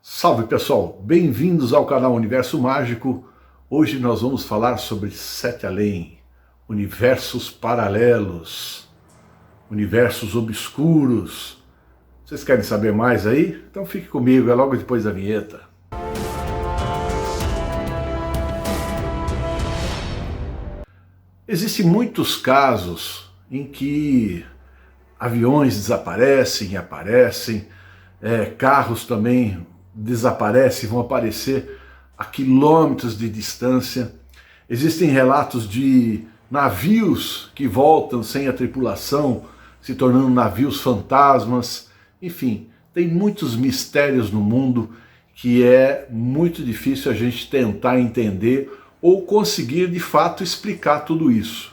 Salve pessoal, bem-vindos ao canal Universo Mágico. Hoje nós vamos falar sobre Sete Além, universos paralelos, universos obscuros. Vocês querem saber mais aí? Então fique comigo, é logo depois da vinheta. Existem muitos casos em que aviões desaparecem e aparecem, carros também desaparecem, vão aparecer a quilômetros de distância. Existem relatos de navios que voltam sem a tripulação, se tornando navios fantasmas. Enfim, tem muitos mistérios no mundo que é muito difícil a gente tentar entender ou conseguir de fato explicar tudo isso.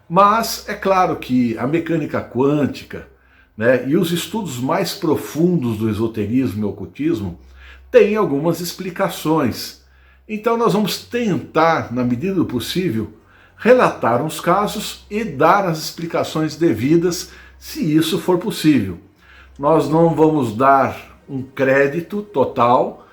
Mas é claro que a mecânica quântica, e os estudos mais profundos do esoterismo e ocultismo têm algumas explicações. Então nós vamos tentar, na medida do possível, relatar uns casos e dar as explicações devidas, se isso for possível. Nós não vamos dar um crédito total,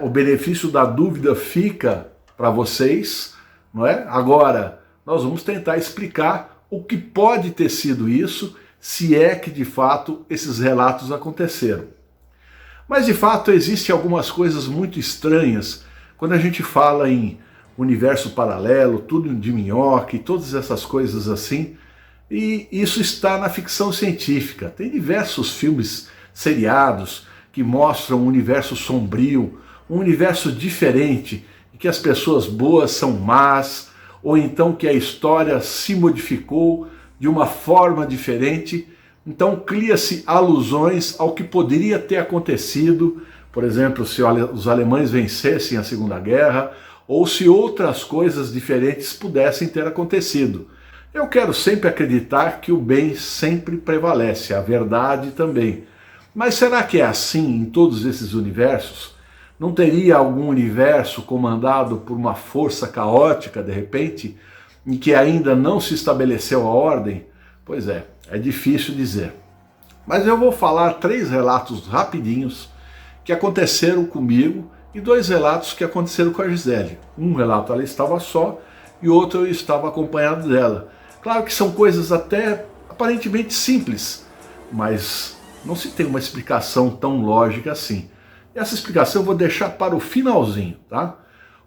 o benefício da dúvida fica para vocês, não é? Agora, nós vamos tentar explicar o que pode ter sido isso, se é que de fato esses relatos aconteceram. Mas de fato existem algumas coisas muito estranhas quando a gente fala em universo paralelo, tudo de minhoca e todas essas coisas assim, e isso está na ficção científica. Tem diversos filmes seriados que mostram um universo sombrio, um universo diferente, em que as pessoas boas são más, ou então que a história se modificou de uma forma diferente. Então cria-se alusões ao que poderia ter acontecido, por exemplo, se os alemães vencessem a Segunda Guerra, ou se outras coisas diferentes pudessem ter acontecido. Eu quero sempre acreditar que o bem sempre prevalece, a verdade também. Mas será que é assim em todos esses universos? Não teria algum universo comandado por uma força caótica, de repente, em que ainda não se estabeleceu a ordem? Pois é difícil dizer. Mas eu vou falar 3 relatos rapidinhos que aconteceram comigo e 2 relatos que aconteceram com a Gisele. Um relato ela estava só e outro eu estava acompanhado dela. Claro que são coisas até aparentemente simples, mas não se tem uma explicação tão lógica assim. Essa explicação eu vou deixar para o finalzinho, tá?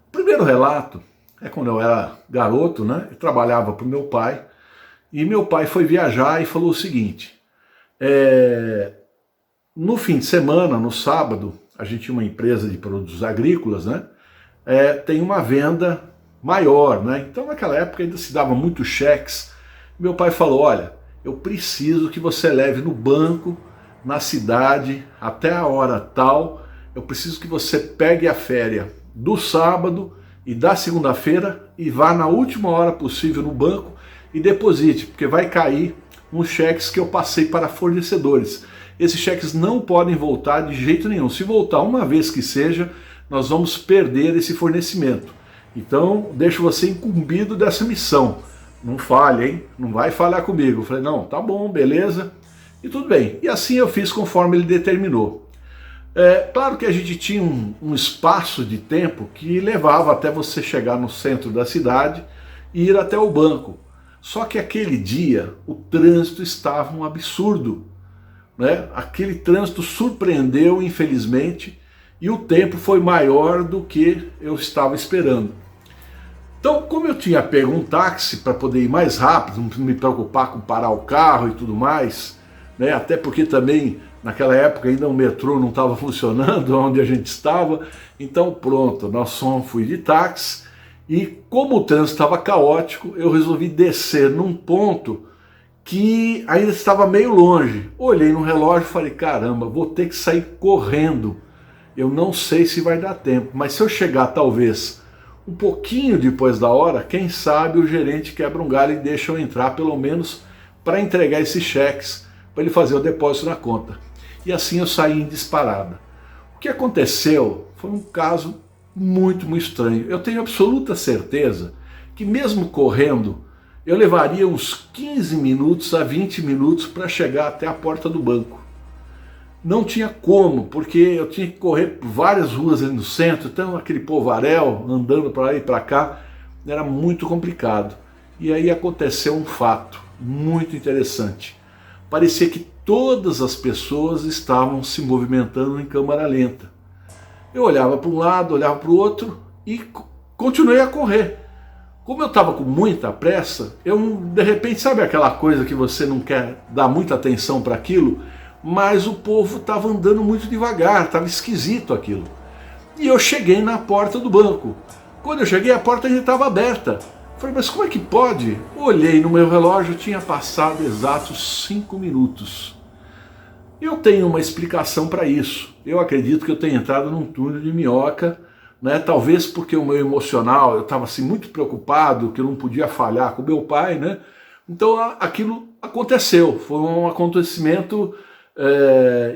O primeiro relato é quando eu era garoto, eu trabalhava para o meu pai, e meu pai foi viajar e falou o seguinte: no fim de semana, no sábado, a gente tinha uma empresa de produtos agrícolas, tem uma venda maior, Então naquela época ainda se dava muitos cheques. Meu pai falou: olha, eu preciso que você leve no banco, na cidade, até a hora tal. Eu preciso que você pegue a férias do sábado e da segunda-feira e vá na última hora possível no banco e deposite, porque vai cair uns cheques que eu passei para fornecedores. Esses cheques não podem voltar de jeito nenhum. Se voltar uma vez que seja, nós vamos perder esse fornecimento. Então, deixo você incumbido dessa missão. Não falhe, hein? Não vai falhar comigo. Eu falei: não, tá bom, beleza. E tudo bem. E assim eu fiz conforme ele determinou. Claro que a gente tinha um espaço de tempo que levava até você chegar no centro da cidade e ir até o banco. Só que aquele dia o trânsito estava um absurdo. Aquele trânsito surpreendeu, infelizmente, e o tempo foi maior do que eu estava esperando. Então, como eu tinha pego um táxi para poder ir mais rápido, não me preocupar com parar o carro e tudo mais, até porque também naquela época ainda o metrô não estava funcionando onde a gente estava, então pronto, fui de táxi, e como o trânsito estava caótico, eu resolvi descer num ponto que ainda estava meio longe. Olhei no relógio e falei: caramba, vou ter que sair correndo, eu não sei se vai dar tempo, mas se eu chegar talvez um pouquinho depois da hora, quem sabe o gerente quebra um galho e deixa eu entrar pelo menos para entregar esses cheques, para ele fazer o depósito na conta. E assim eu saí em disparada. O que aconteceu foi um caso muito, muito estranho. Eu tenho absoluta certeza que mesmo correndo, eu levaria uns 15 minutos a 20 minutos para chegar até a porta do banco. não tinha como, porque eu tinha que correr por várias ruas ali no centro, então aquele povaréu andando para lá e para cá, era muito complicado. E aí aconteceu um fato muito interessante. Parecia que todas as pessoas estavam se movimentando em câmera lenta. Eu olhava para um lado, olhava para o outro e continuei a correr. Como eu estava com muita pressa, eu de repente, sabe aquela coisa que você não quer dar muita atenção para aquilo, mas o povo estava andando muito devagar, estava esquisito aquilo. E eu cheguei na porta do banco. Quando eu cheguei, a porta ainda estava aberta. Falei, mas como é que pode? Olhei no meu relógio, tinha passado exatos 5 minutos. Eu tenho uma explicação para isso. Eu acredito que eu tenho entrado num túnel de minhoca, né? Talvez porque o meu emocional, eu estava assim, muito preocupado, que eu não podia falhar com meu pai, né? Então aquilo aconteceu, foi um acontecimento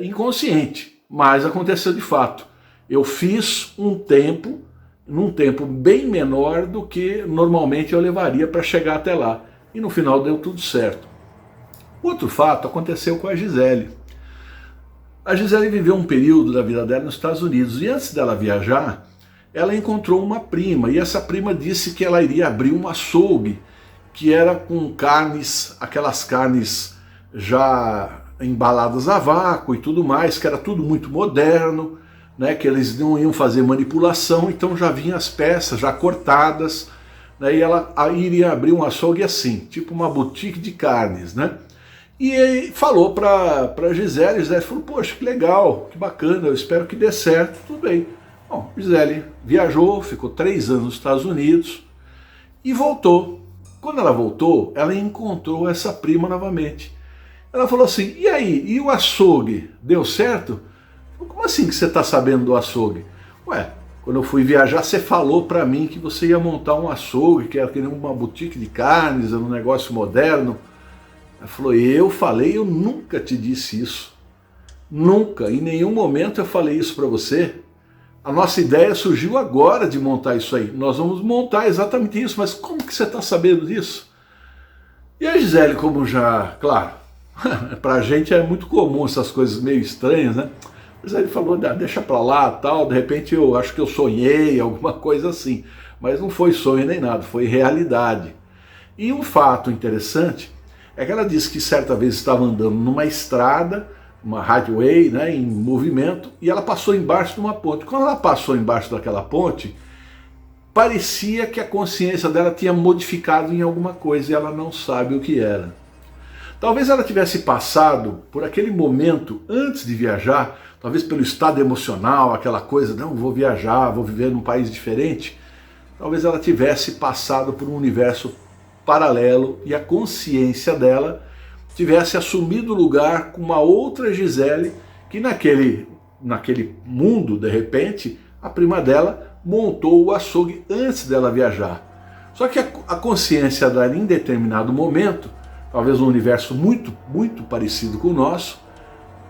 inconsciente, mas aconteceu de fato. Eu fiz um tempo, num tempo bem menor do que normalmente eu levaria para chegar até lá. E no final deu tudo certo. Outro fato aconteceu com a Gisele. A Gisele viveu um período da vida dela nos Estados Unidos e antes dela viajar, ela encontrou uma prima e essa prima disse que ela iria abrir um açougue que era com carnes, aquelas carnes já embaladas a vácuo e tudo mais, que era tudo muito moderno, né, que eles não iam fazer manipulação, então já vinham as peças já cortadas, né, e ela iria abrir um açougue assim, tipo uma boutique de carnes, né? E aí falou para Gisele falou, poxa, que legal, que bacana, eu espero que dê certo, tudo bem. Bom, Gisele viajou, ficou 3 anos nos Estados Unidos e voltou. Quando ela voltou, ela encontrou essa prima novamente. Ela falou assim, e aí, e o açougue, deu certo? Como assim que você está sabendo do açougue? Ué, quando eu fui viajar, você falou para mim que você ia montar um açougue, que era uma boutique de carnes, era um negócio moderno. Ela falou, eu falei, eu nunca te disse isso. Nunca, em nenhum momento eu falei isso para você. A nossa ideia surgiu agora de montar isso aí. Nós vamos montar exatamente isso, mas como que você está sabendo disso? E a Gisele, como já, claro, para a gente é muito comum essas coisas meio estranhas, né? A Gisele falou, deixa para lá, tal, de repente eu acho que eu sonhei, alguma coisa assim. Mas não foi sonho nem nada, foi realidade. E um fato interessante é que ela disse que certa vez estava andando numa estrada, uma highway, né, em movimento, e ela passou embaixo de uma ponte. Quando ela passou embaixo daquela ponte, parecia que a consciência dela tinha modificado em alguma coisa e ela não sabe o que era. Talvez ela tivesse passado por aquele momento antes de viajar, talvez pelo estado emocional, aquela coisa, não, vou viajar, vou viver num país diferente. Talvez ela tivesse passado por um universo paralelo e a consciência dela tivesse assumido lugar com uma outra Gisele que naquele mundo, de repente, a prima dela montou o açougue antes dela viajar. Só que a consciência dela, em determinado momento, talvez um universo muito, muito parecido com o nosso,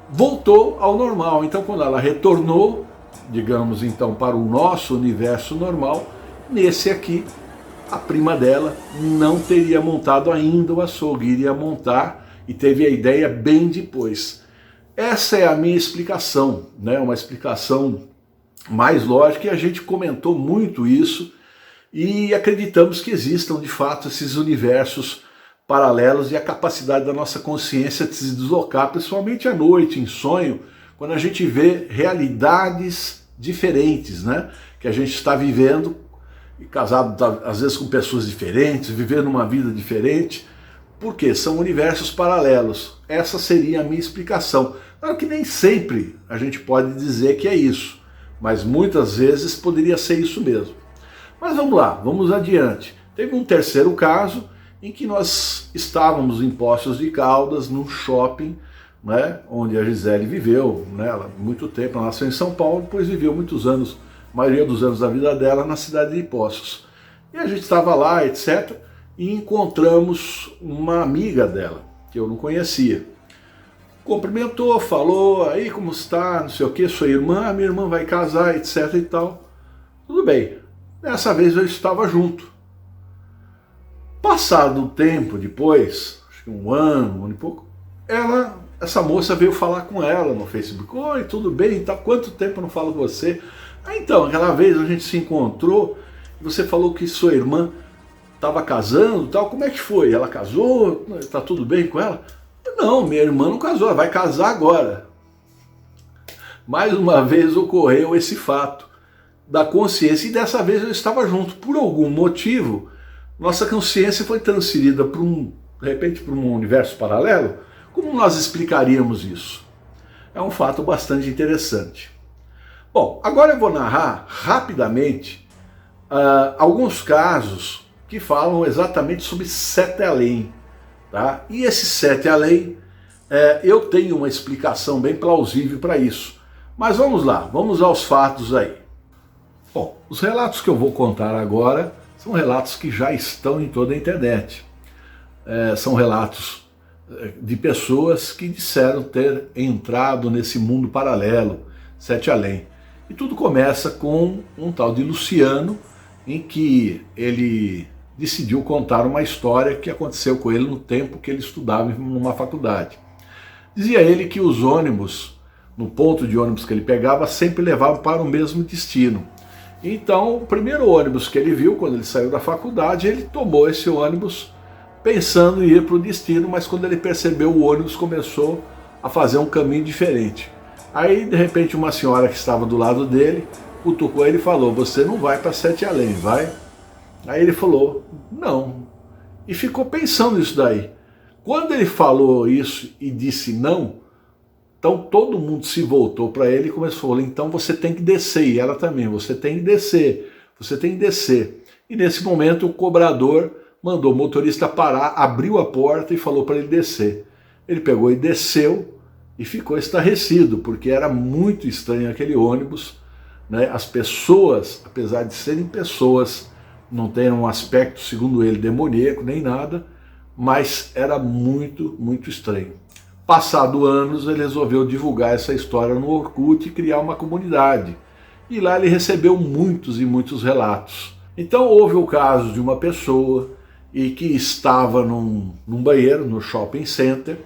voltou ao normal. Então, quando ela retornou, digamos então, para o nosso universo normal, nesse aqui, a prima dela não teria montado ainda o açougue, iria montar e teve a ideia bem depois. Essa é a minha explicação, né? Uma explicação mais lógica, e a gente comentou muito isso e acreditamos que existam de fato esses universos paralelos e a capacidade da nossa consciência de se deslocar, principalmente à noite, em sonho, quando a gente vê realidades diferentes, né? Que a gente está vivendo, casado às vezes com pessoas diferentes, vivendo uma vida diferente, porque são universos paralelos. Essa seria a minha explicação. Claro que nem sempre a gente pode dizer que é isso, mas muitas vezes poderia ser isso mesmo. Mas vamos lá, vamos adiante. Teve um terceiro caso em que nós estávamos em Poços de Caldas, num shopping, né, onde a Gisele viveu, né, muito tempo. Ela nasceu em São Paulo, depois viveu muitos anos, a maioria dos anos da vida dela, na cidade de Poços. E a gente estava lá, etc., e encontramos uma amiga dela, que eu não conhecia. Cumprimentou, falou, aí como está, não sei o que, sua irmã, minha irmã vai casar, etc. e tal. Tudo bem. Dessa vez eu estava junto. Passado um tempo depois, acho que um ano e pouco, ela essa moça veio falar com ela no Facebook. Oi, tudo bem? Tá, quanto tempo eu não falo com você? Ah, então, aquela vez a gente se encontrou, você falou que sua irmã estava casando e tal, como é que foi? Ela casou? Tá tudo bem com ela? Não, minha irmã não casou, ela vai casar agora. Mais uma vez ocorreu esse fato da consciência, e dessa vez eu estava junto. Por algum motivo, nossa consciência foi transferida para de repente, para um universo paralelo. Como nós explicaríamos isso? É um fato bastante interessante. Bom, agora eu vou narrar rapidamente alguns casos que falam exatamente sobre sete além. Tá? E esse sete além, eu tenho uma explicação bem plausível para isso. Mas vamos lá, vamos aos fatos aí. Bom, os relatos que eu vou contar agora são relatos que já estão em toda a internet. São relatos de pessoas que disseram ter entrado nesse mundo paralelo, sete além. E tudo começa com um tal de Luciano, em que ele decidiu contar uma história que aconteceu com ele no tempo que ele estudava numa faculdade. Dizia ele que os ônibus, no ponto de ônibus que ele pegava, sempre levavam para o mesmo destino. Então, o primeiro ônibus que ele viu, quando ele saiu da faculdade, ele tomou esse ônibus pensando em ir para o destino, mas quando ele percebeu, o ônibus começou a fazer um caminho diferente. Aí, de repente, uma senhora que estava do lado dele, cutucou ele e falou, você não vai para Sete Além, vai? Aí ele falou, não. E ficou pensando nisso daí. Quando ele falou isso e disse não, então todo mundo se voltou para ele e começou a falar, então você tem que descer, e ela também, você tem que descer, você tem que descer. E nesse momento o cobrador mandou o motorista parar, abriu a porta e falou para ele descer. Ele pegou e desceu e ficou estarrecido, porque era muito estranho aquele ônibus, né? As pessoas, apesar de serem pessoas, não tem um aspecto, segundo ele, demoníaco nem nada, mas era muito, muito estranho. Passado anos, ele resolveu divulgar essa história no Orkut e criar uma comunidade. E lá ele recebeu muitos e muitos relatos. Então houve o caso de uma pessoa e que estava num banheiro, no shopping center,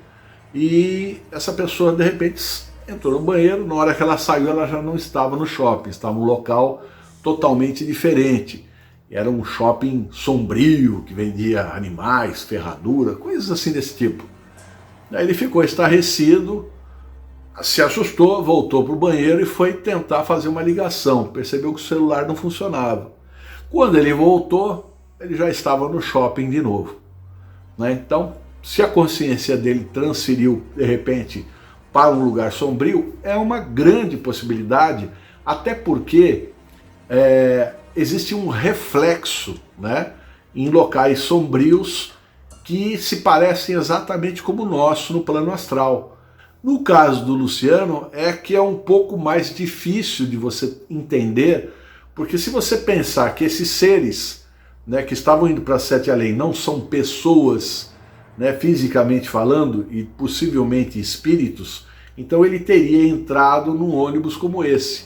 e essa pessoa de repente entrou no banheiro, na hora que ela saiu ela já não estava no shopping, estava num local totalmente diferente. Era um shopping sombrio, que vendia animais, ferradura, coisas assim desse tipo. Aí ele ficou estarrecido, se assustou, voltou para o banheiro e foi tentar fazer uma ligação. Percebeu que o celular não funcionava. Quando ele voltou, ele já estava no shopping de novo. Né? Então, se a consciência dele transferiu, de repente, para um lugar sombrio, é uma grande possibilidade, até porque existe um reflexo, né, em locais sombrios que se parecem exatamente como o nosso no plano astral. No caso do Luciano, é que é um pouco mais difícil de você entender, porque se você pensar que esses seres, né, que estavam indo para Sete Além não são pessoas, né, fisicamente falando, e possivelmente espíritos, então ele teria entrado num ônibus como esse.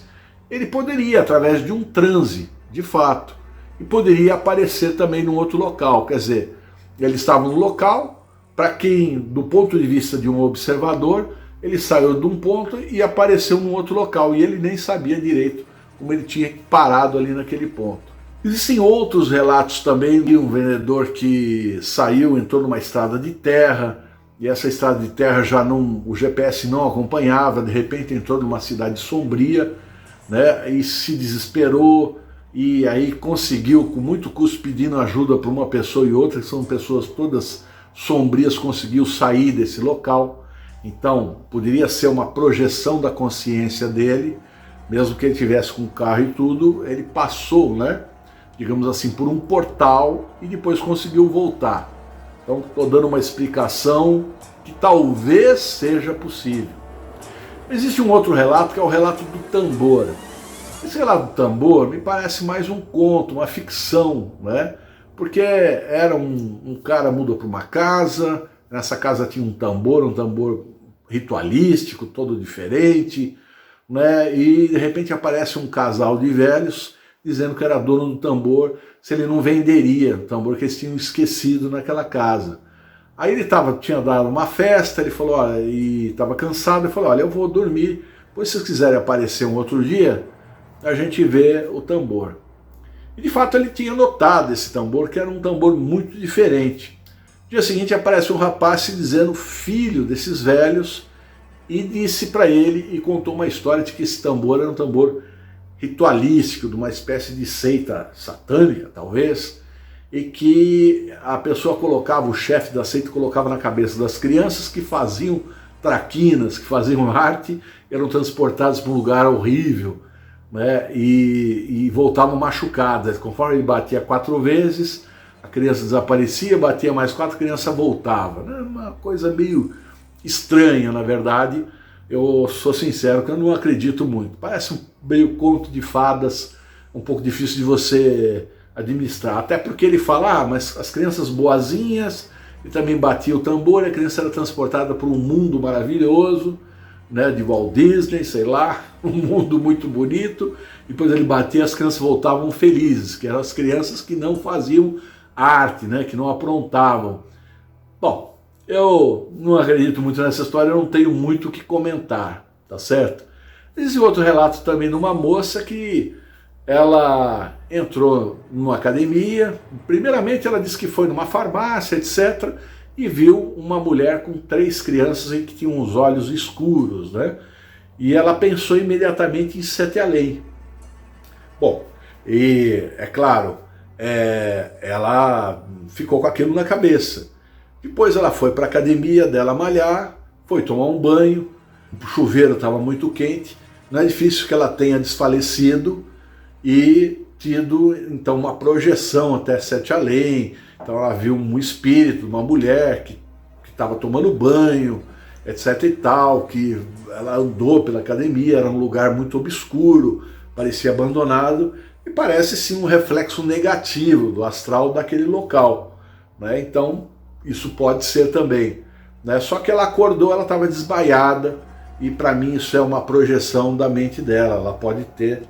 Ele poderia, através de um transe, de fato, e poderia aparecer também num outro local, quer dizer, ele estava no local, para quem, do ponto de vista de um observador, ele saiu de um ponto e apareceu num outro local, e ele nem sabia direito como ele tinha parado ali naquele ponto. Existem outros relatos também de um vendedor que saiu, entrou numa estrada de terra, e essa estrada de terra já não, o GPS não acompanhava, de repente entrou numa cidade sombria, né, e se desesperou, e aí conseguiu, com muito custo, pedindo ajuda para uma pessoa e outra, que são pessoas todas sombrias, conseguiu sair desse local. Então, poderia ser uma projeção da consciência dele, mesmo que ele tivesse com o carro e tudo, ele passou, né, digamos assim, por um portal e depois conseguiu voltar. Então, estou dando uma explicação que talvez seja possível. Existe um outro relato, que é o relato do tambor. Esse relato do tambor me parece mais um conto, uma ficção, né? Porque era um cara mudou para uma casa, nessa casa tinha um tambor ritualístico, todo diferente, né? E de repente aparece um casal de velhos dizendo que era dono do tambor, se ele não venderia o tambor que eles tinham esquecido naquela casa. Aí ele tinha dado uma festa, ele falou, olha, e estava cansado, ele falou, olha, eu vou dormir, depois se vocês quiserem aparecer um outro dia, a gente vê o tambor. E de fato ele tinha notado esse tambor, que era um tambor muito diferente. No dia seguinte aparece um rapaz se dizendo filho desses velhos, e disse para ele, e contou uma história de que esse tambor era um tambor ritualístico, de uma espécie de seita satânica, talvez, e que a pessoa colocava, o chefe da seita colocava na cabeça das crianças que faziam traquinas, que faziam arte, eram transportadas para um lugar horrível, né, e voltavam machucadas. Conforme ele batia 4 vezes, a criança desaparecia, batia mais 4, a criança voltava. Uma coisa meio estranha, na verdade. Eu sou sincero que eu não acredito muito. Parece meio conto de fadas, um pouco difícil de você administrar. Até porque ele fala, mas as crianças boazinhas, e também batia o tambor, e a criança era transportada para um mundo maravilhoso, né, de Walt Disney, sei lá, um mundo muito bonito. Depois ele batia, as crianças voltavam felizes, que eram as crianças que não faziam arte, né, que não aprontavam. Bom, eu não acredito muito nessa história, eu não tenho muito o que comentar, tá certo? Existe outro relato também de uma moça que ela entrou numa academia, primeiramente ela disse que foi numa farmácia, etc., e viu uma mulher com 3 crianças e que tinham os olhos escuros, né? E ela pensou imediatamente em 7 além. Bom, e é claro, ela ficou com aquilo na cabeça. Depois ela foi para a academia dela malhar, foi tomar um banho, o chuveiro estava muito quente, não é difícil que ela tenha desfalecido e tido então uma projeção até 7 além. Então ela viu um espírito, uma mulher que estava tomando banho, etc e tal, que ela andou pela academia, era um lugar muito obscuro, parecia abandonado, e parece sim um reflexo negativo do astral daquele local, né? Então isso pode ser também, né? Só que ela acordou, ela estava desmaiada, e para mim isso é uma projeção da mente dela. Ela pode ter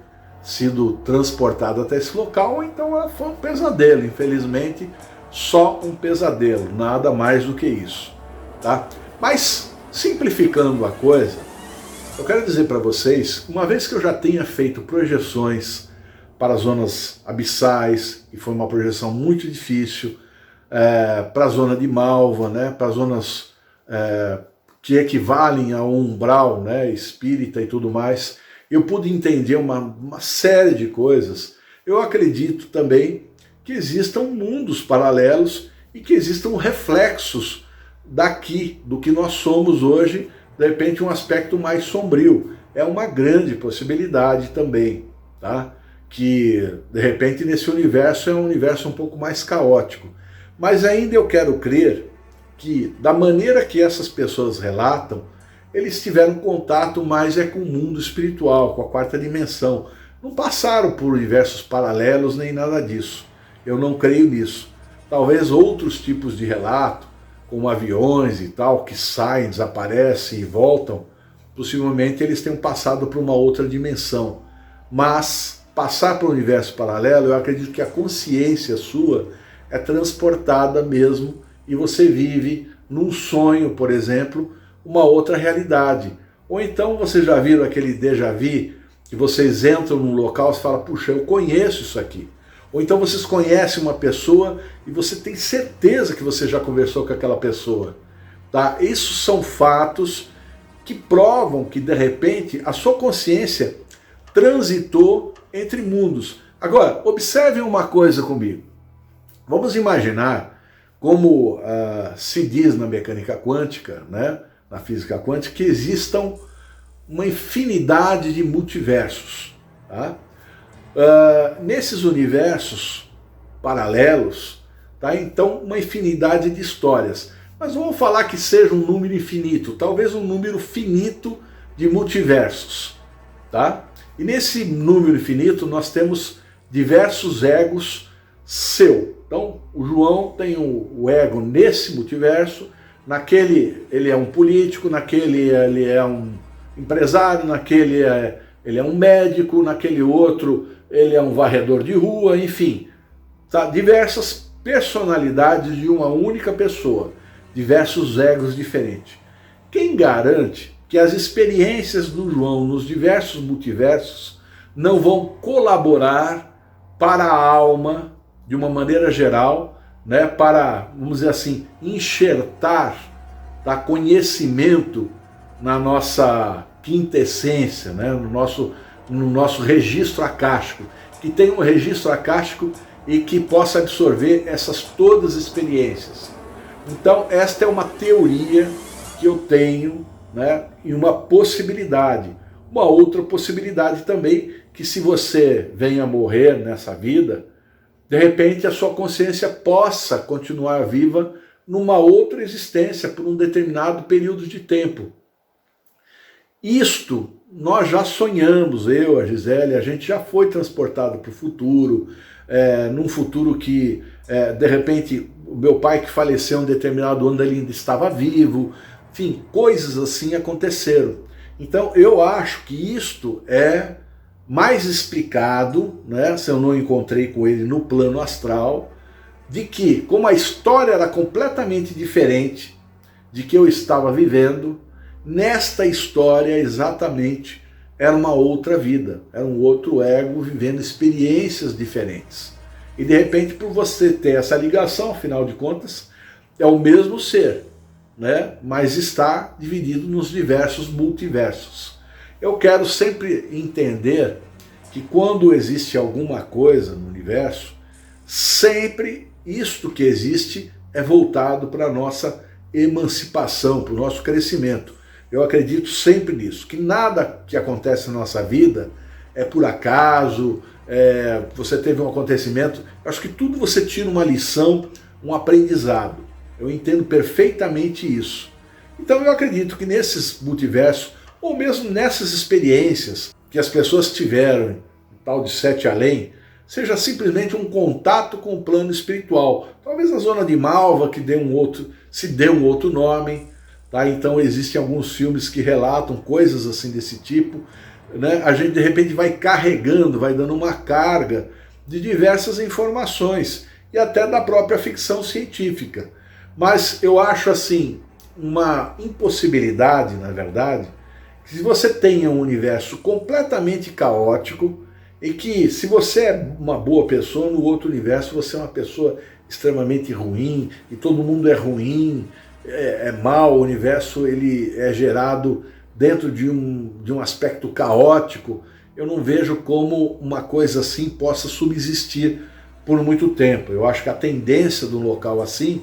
sido transportada até esse local, ou então ela foi um pesadelo, infelizmente só um pesadelo, nada mais do que isso, tá? Mas simplificando a coisa, eu quero dizer para vocês, uma vez que eu já tenha feito projeções para zonas abissais, e foi uma projeção muito difícil, para a zona de Malva, né, para zonas que equivalem a um umbral, né, espírita e tudo mais, eu pude entender uma série de coisas. Eu acredito também que existam mundos paralelos e que existam reflexos daqui, do que nós somos hoje, de repente um aspecto mais sombrio. É uma grande possibilidade também, tá? Que de repente nesse universo é um universo um pouco mais caótico. Mas ainda eu quero crer que, da maneira que essas pessoas relatam, eles tiveram contato mais com o mundo espiritual, com a 4ª dimensão. Não passaram por universos paralelos nem nada disso. Eu não creio nisso. Talvez outros tipos de relato, como aviões e tal, que saem, desaparecem e voltam, possivelmente eles tenham passado por uma outra dimensão. Mas passar para o universo paralelo, eu acredito que a consciência sua é transportada mesmo, e você vive num sonho, por exemplo, uma outra realidade. Ou então vocês já viram aquele déjà vu, que vocês entram num local e falam, puxa, eu conheço isso aqui. Ou então vocês conhecem uma pessoa e você tem certeza que você já conversou com aquela pessoa. Tá? Isso são fatos que provam que, de repente, a sua consciência transitou entre mundos. Agora, observem uma coisa comigo. Vamos imaginar, como se diz na mecânica quântica, né, na física quântica, que existam uma infinidade de multiversos. Tá? Nesses universos paralelos, tá? Então uma infinidade de histórias. Mas vamos falar que seja um número infinito, talvez um número finito de multiversos. Tá? E nesse número infinito nós temos diversos egos seu. Então o João tem o ego nesse multiverso, naquele ele é um político, naquele ele é um empresário, naquele ele é um médico, naquele outro ele é um varredor de rua, enfim, tá? Diversas personalidades de uma única pessoa. diversos egos diferentes. Quem garante que as experiências do João nos diversos multiversos não vão colaborar para a alma, de uma maneira geral, né, para, vamos dizer assim, enxertar, tá, conhecimento na nossa quinta essência, né, no nosso registro acástico, que tem um registro acástico e que possa absorver essas todas as experiências. Então, esta é uma teoria que eu tenho, né, e uma possibilidade. Uma outra possibilidade também, que se você venha morrer nessa vida, de repente a sua consciência possa continuar viva numa outra existência por um determinado período de tempo. Isto nós já sonhamos, eu, a Gisele, a gente já foi transportado para o futuro, num futuro que, de repente, o meu pai que faleceu em um determinado ano, ele ainda estava vivo, enfim, coisas assim aconteceram. Então eu acho que isto é mais explicado, né, se eu não encontrei com ele no plano astral, de que, como a história era completamente diferente de que eu estava vivendo, nesta história exatamente era uma outra vida, era um outro ego vivendo experiências diferentes. E de repente, por você ter essa ligação, afinal de contas, é o mesmo ser, né? Mas está dividido nos diversos multiversos. Eu quero sempre entender que quando existe alguma coisa no universo, sempre isto que existe é voltado para a nossa emancipação, para o nosso crescimento. Eu acredito sempre nisso, que nada que acontece na nossa vida é por acaso, você teve um acontecimento, acho que tudo você tira uma lição, um aprendizado. Eu entendo perfeitamente isso. Então eu acredito que nesses multiversos, ou mesmo nessas experiências que as pessoas tiveram, tal de sete além, seja simplesmente um contato com o plano espiritual. Talvez a zona de Malva, que se dê um outro nome. Tá? Então existem alguns filmes que relatam coisas assim desse tipo, né? A gente de repente vai carregando, vai dando uma carga de diversas informações e até da própria ficção científica. Mas eu acho assim uma impossibilidade, na verdade, que se você tenha um universo completamente caótico e que se você é uma boa pessoa, no outro universo você é uma pessoa extremamente ruim e todo mundo é ruim, é mal, o universo ele é gerado dentro de um aspecto caótico, eu não vejo como uma coisa assim possa subsistir por muito tempo. Eu acho que a tendência do local assim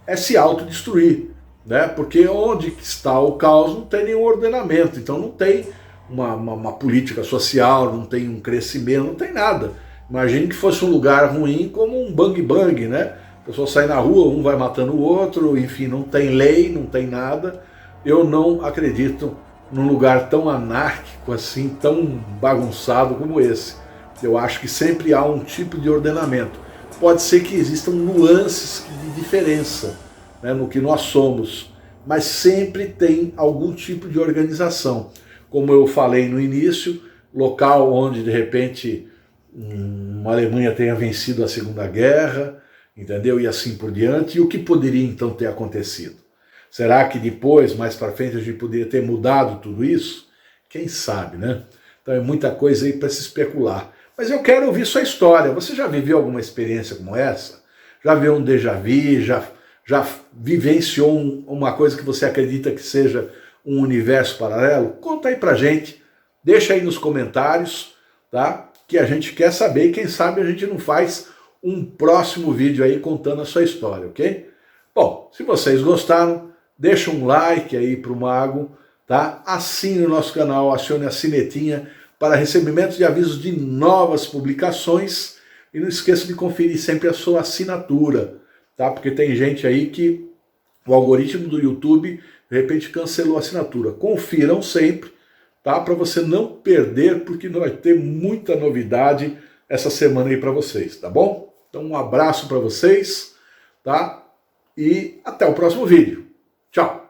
é se autodestruir, né? Porque onde está o caos não tem nenhum ordenamento, então não tem uma política social, não tem um crescimento, não tem nada. Imagine que fosse um lugar ruim como um bang-bang, né? A pessoa sai na rua, um vai matando o outro, enfim, não tem lei, não tem nada. Eu não acredito num lugar tão anárquico assim, tão bagunçado como esse. Eu acho que sempre há um tipo de ordenamento. Pode ser que existam nuances de diferença, né, no que nós somos, mas sempre tem algum tipo de organização. Como eu falei no início, local onde de repente uma Alemanha tenha vencido a Segunda Guerra, entendeu? E assim por diante. E o que poderia então ter acontecido? Será que depois, mais para frente, a gente poderia ter mudado tudo isso? Quem sabe, né? Então é muita coisa aí para se especular. Mas eu quero ouvir sua história. Você já viveu alguma experiência como essa? Já viu um déjà vu? Já vivenciou uma coisa que você acredita que seja um universo paralelo? Conta aí pra gente. Deixa aí nos comentários, tá? Que a gente quer saber e quem sabe a gente não faz um próximo vídeo aí contando a sua história, ok? Bom, se vocês gostaram, deixa um like aí pro Mago, tá? Assine o nosso canal, acione a sinetinha para recebimento de avisos de novas publicações e não esqueça de conferir sempre a sua assinatura, tá? Porque tem gente aí que o algoritmo do YouTube de repente cancelou a assinatura. Confiram sempre, tá? Para você não perder, porque vai ter muita novidade essa semana aí para vocês, tá bom? Então um abraço para vocês, tá? E até o próximo vídeo. Tchau!